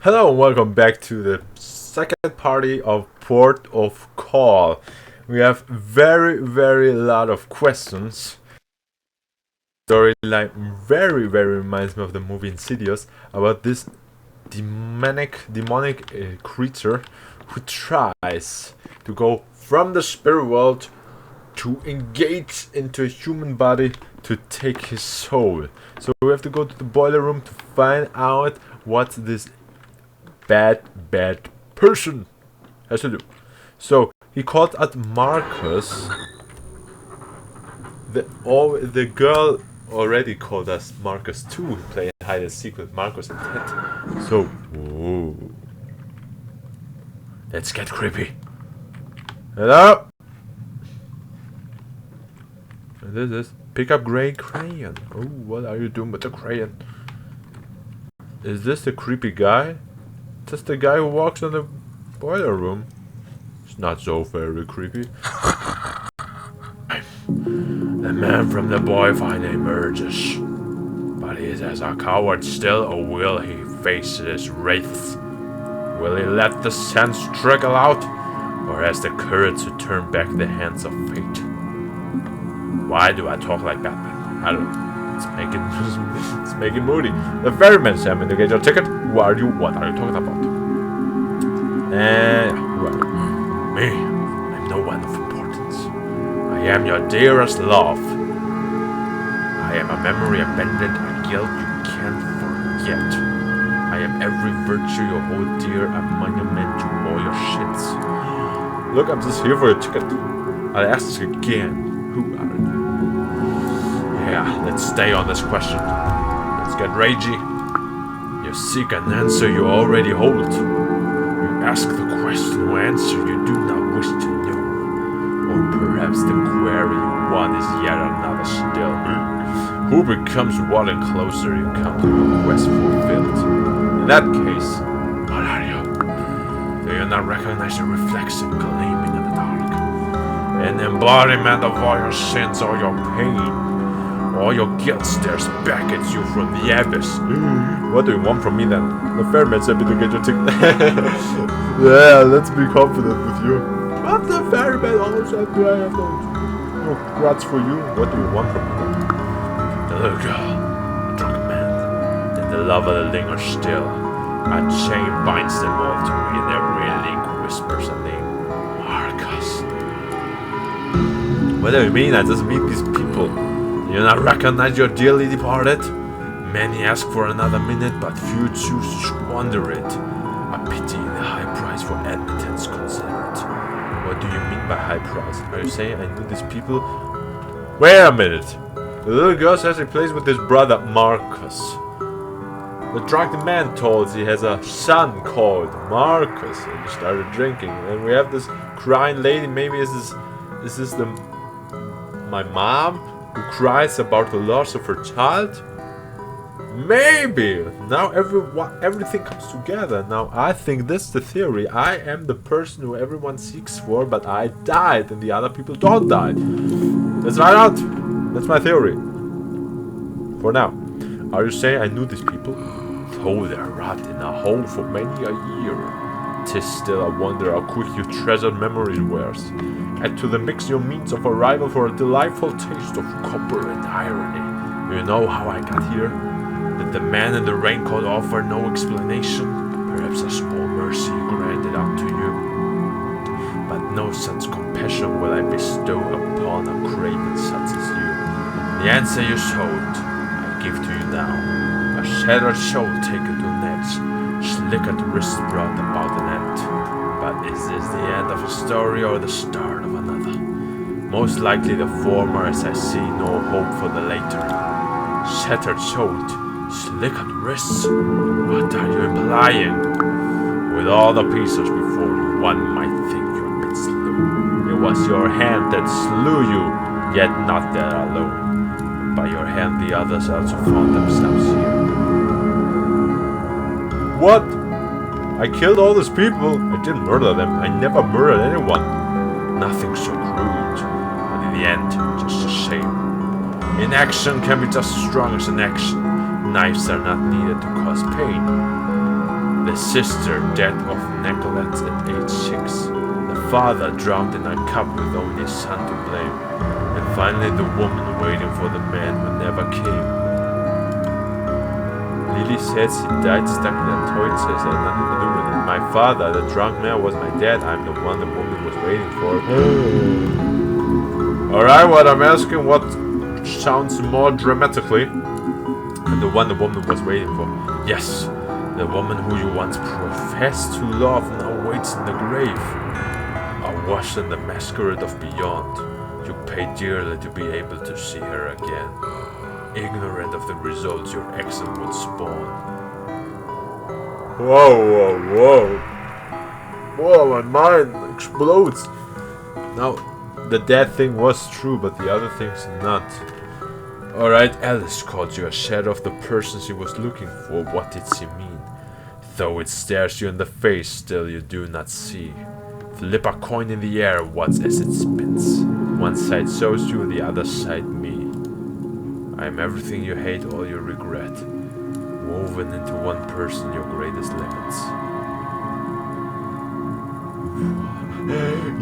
Hello and welcome back to the second party of Port of Call. We have very lot of questions. Storyline very reminds me of the movie Insidious about this demonic creature who tries to go from the spirit world to engage into a human body to take his soul. So we have to go to the boiler room to find out what this bad person has to do. So he called out Marcus. The girl already called us Marcus too, playing hide and seek with Marcus and Ted. So whoa. Let's get creepy. Hello? This is pick up gray crayon. Oh, what are you doing with the crayon? Is this the creepy guy? Just the guy who walks in the boiler room. It's not so very creepy. The man from the boy finally emerges. But he is as a coward still, or will he face his wraiths? Will he let the sense trickle out, or has the courage to turn back the hands of fate? Why do I talk like Batman? I don't know. It's making moody. The ferryman Sam to get your ticket. Who are you? What are you talking about? Who are you? Me. I'm no one of importance. I am your dearest love. I am a memory abandoned, a guilt you can't forget. I am every virtue you hold dear, a monument to all your shits. Look, I'm just here for a ticket. I'll ask again. Who are you? Yeah, let's stay on this question. Let's get ragey. You seek an answer you already hold. You ask the question or answer you do not wish to know. Or perhaps the query you want is yet another still. Who becomes what and closer you come to your quest fulfilled? In that case, what are you? Do you not recognize your reflection gleaming in the dark? An embodiment of all your sins, all your pain. All your guilt stares back at you from the abyss. What do you want from me then? The ferryman's happy to get your ticket. Yeah, let's be confident with you. But the ferryman also said I have no grudge for you. What do you want from me then? The little girl, a drunken man, and the lover that lingers still. A chain binds them all to me, and every link whispers a name. Marcus. What do you mean? I just meet these people. Do you not recognize your dearly departed? Many ask for another minute, but few choose to squander it. A pity the high price for admittance considered. What do you mean by high price? Are you saying I knew these people? Wait a minute. The little girl says he plays with his brother Marcus. The drunken man told he has a son called Marcus, and he started drinking. And we have this crying lady. Maybe is this my mom? Who cries about the loss of her child? Maybe. Now everything comes together. Now I think this is the theory. I am the person who everyone seeks for, but I died and the other people don't die. Let's find out. That's my theory. For now. Are you saying I knew these people? Though they're rot in a hole for many a year. 'Tis still a wonder how quick your treasured memory wears. Add to the mix your means of arrival for a delightful taste of copper and irony. Do you know how I got here? Did the man in the raincoat offer no explanation? Perhaps a small mercy granted unto you. But no such compassion will I bestow upon a craven such as you. The answer you sought, I give to you now. A shattered soul taken to nets, slickered wrist brought about an end. But is this the end of a story or the start of another? Most likely the former, as I see no hope for the later. Shattered soul, slickered wrists. What are you implying? With all the pieces before you, one might think you a bit slow. It was your hand that slew you, yet not that alone. By your hand the others also found themselves here. What? I killed all these people. I didn't murder them. I never murdered anyone. Nothing so crude. But in the end, just a shame. Inaction can be just as strong as an action. Knives are not needed to cause pain. The sister dead of neglect at age 6. The father drowned in a cup with only his son to blame. And finally the woman waiting for the man who never came. Lily says he died stuck in a toilet, says I had nothing to do with it. My father, the drunk man, was my dad. I'm the one the woman was waiting for. Alright, what I'm asking, what sounds more dramatically? And the one the woman was waiting for. Yes, the woman who you once professed to love now waits in the grave. Awash in the masquerade of beyond. You pay dearly to be able to see her again. Ignorant of the results your exit will spawn. Whoa, whoa, whoa. Whoa, my mind explodes. Now, the dead thing was true, but the other thing's not. Alright, Alice called you a shadow of the person she was looking for. What did she mean? Though it stares you in the face, still you do not see. Flip a coin in the air, watch as it spins. One side shows you, the other side me. I am everything you hate, all you regret. Woven into one person, your greatest limits.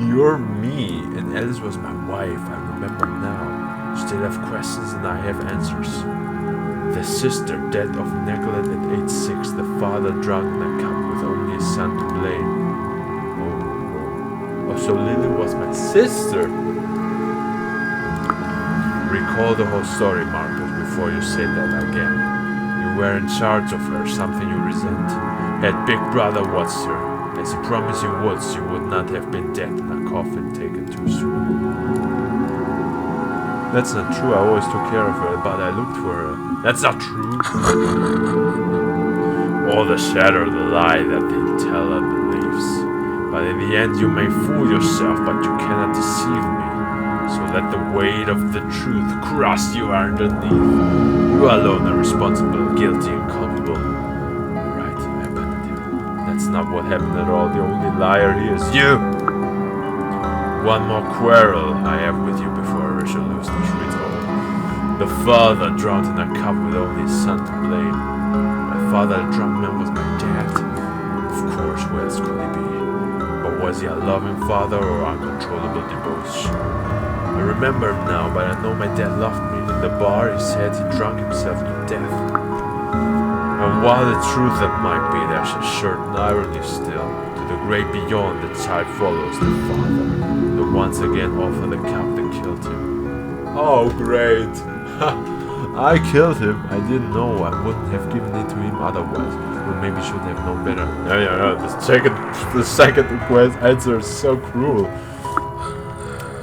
You're me, and Alice was my wife, I remember now. Still have questions and I have answers. The sister dead of neglect at age 6, the father drowned in a cup with only his son to blame. Oh, so Lily was my sister. Recall the whole story, Marcus, before you say that again. You were in charge of her, something you resent. Had Big Brother watched her, as he promised you would, she would not have been dead in a coffin taken too soon. That's not true, I always took care of her, but I looked for her. That's not true. All the shadow, the lie that the teller believes. But in the end you may fool yourself, but you cannot deceive me. So let the weight of the truth cross you underneath. You alone are responsible, guilty and culpable. Right, I abandoned him. That's not what happened at all. The only liar here is you. One more quarrel I have with you before I resolve the truth all. The father drowned in a cup with only his son to blame. My father, the drunk man, was my dad. Of course, who else could he be? But was he a loving father or uncontrollable devotion? I remember him now, but I know my dad loved me. In the bar, he said he drank himself to death. And while the truth that might be, there's a certain irony still. To the great beyond, the child follows the father. The once again offer the cup that killed him. Oh, great. I killed him. I didn't know. I wouldn't have given it to him otherwise. Or maybe should have known better. No. The second answer is so cruel.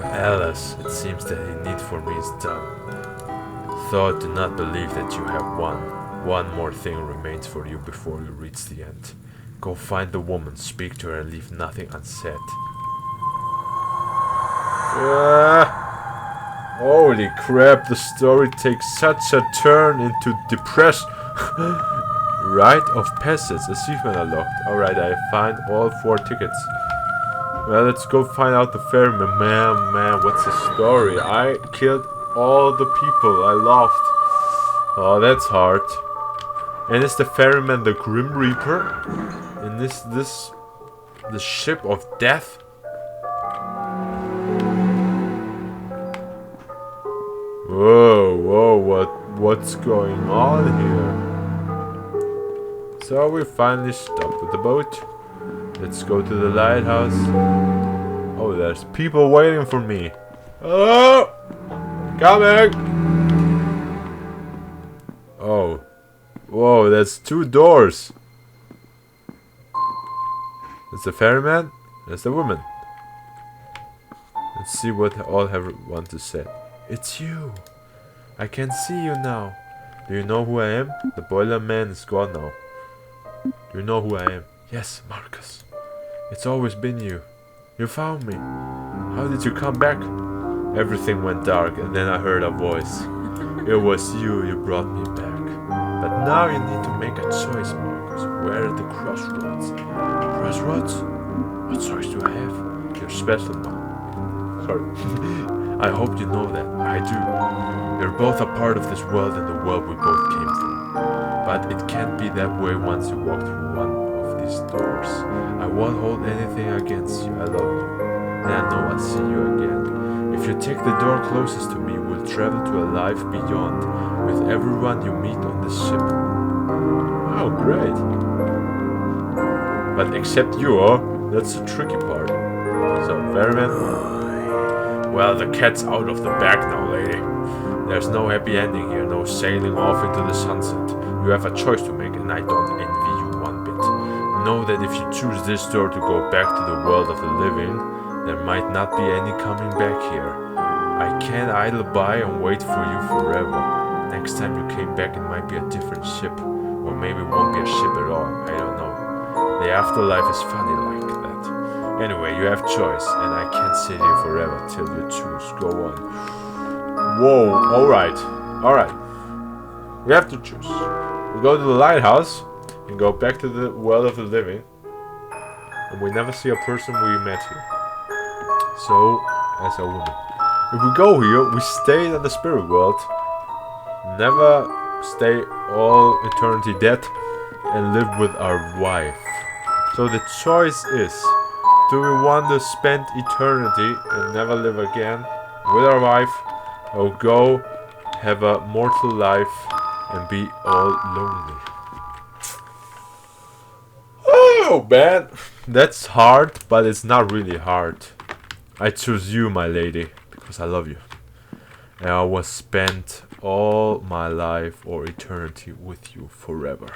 Alice, it seems that the need for me is done. Though I do not believe that you have won. One more thing remains for you before you reach the end. Go find the woman, speak to her, and leave nothing unsaid. Holy crap, the story takes such a turn into depression. Rite of passage, achievement unlocked. Alright, I find all 4 tickets. Well, let's go find out the ferryman. Man, what's the story? I killed all the people I loved. Oh, that's hard. And is the ferryman the Grim Reaper? And this the ship of death? Whoa, what's going on here? So we finally stopped with the boat. Let's go to the lighthouse. Oh, there's people waiting for me. Oh! Coming! Oh. Whoa, that's 2 doors. That's the ferryman. That's the woman. Let's see what all have want to say. It's you. I can see you now. Do you know who I am? The boiler man is gone now. Do you know who I am? Yes, Marcus. It's always been you. You found me. How did you come back? Everything went dark and then I heard a voice. It was you brought me back. But now you need to make a choice, Marcus. Where are the crossroads? Crossroads? What choice do I have? You're special now. Sorry. I hope you know that. I do. We're both a part of this world and the world we both came from. But it can't be that way once you walk through one of these doors. I won't hold anything against you. I love you. And I know I'll see you again. If you take the door closest to me, we'll travel to a life beyond with everyone you meet on this ship. Oh, great. But except you, that's the tricky part. So, Ferryman? Well, the cat's out of the bag now, lady. There's no happy ending here, no sailing off into the sunset. You have a choice to make, and I don't envy you one bit. Know that if you choose this door to go back to the world of the living, there might not be any coming back here. I can't idle by and wait for you forever. Next time you came back, it might be a different ship, or maybe it won't be a ship at all. I don't know. The afterlife is funny like that. Anyway, you have choice, and I can't sit here forever till you choose. Go on. Whoa, alright. We have to choose. We go to the lighthouse and go back to the world of the living. And we never see a person we met here. So, as a woman. If we go here, we stay in the spirit world. Never stay all eternity dead and live with our wife. So the choice is, do we want to spend eternity and never live again with our wife, or go have a mortal life and be all lonely? Oh man, that's hard, but it's not really hard. I choose you, my lady, because I love you. And I will spend all my life or eternity with you forever.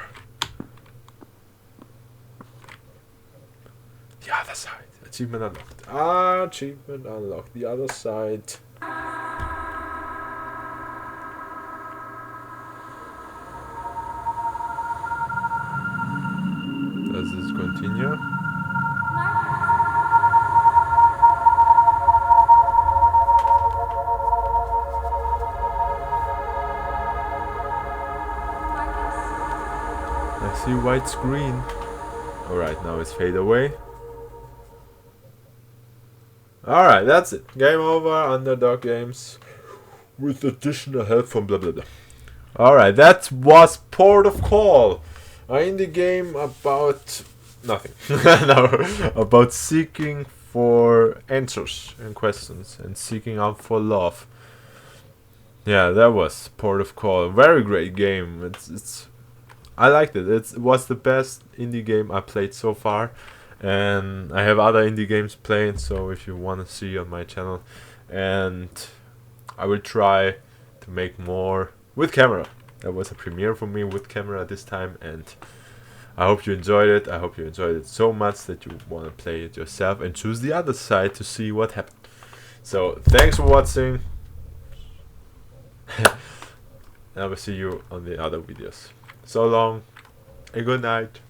The other side. Achievement unlocked. Achievement unlocked. The other side. Does this continue? I see white screen. Alright, now it's fade away. Alright, that's it. Game over. Underdog Games. With additional help from blah blah blah. Alright, that was Port of Call. An indie game about nothing. No, about seeking for answers and questions and seeking out for love. Yeah, that was Port of Call. Very great game. It's I liked it. It was the best indie game I played so far, and I have other indie games playing. So if you want to see on my channel, and I will try to make more with camera. That was a premiere for me with camera this time, and I hope you enjoyed it. I hope you enjoyed it so much that you want to play it yourself and choose the other side to see what happened. So thanks for watching. I will see you on the other videos. So long and good night.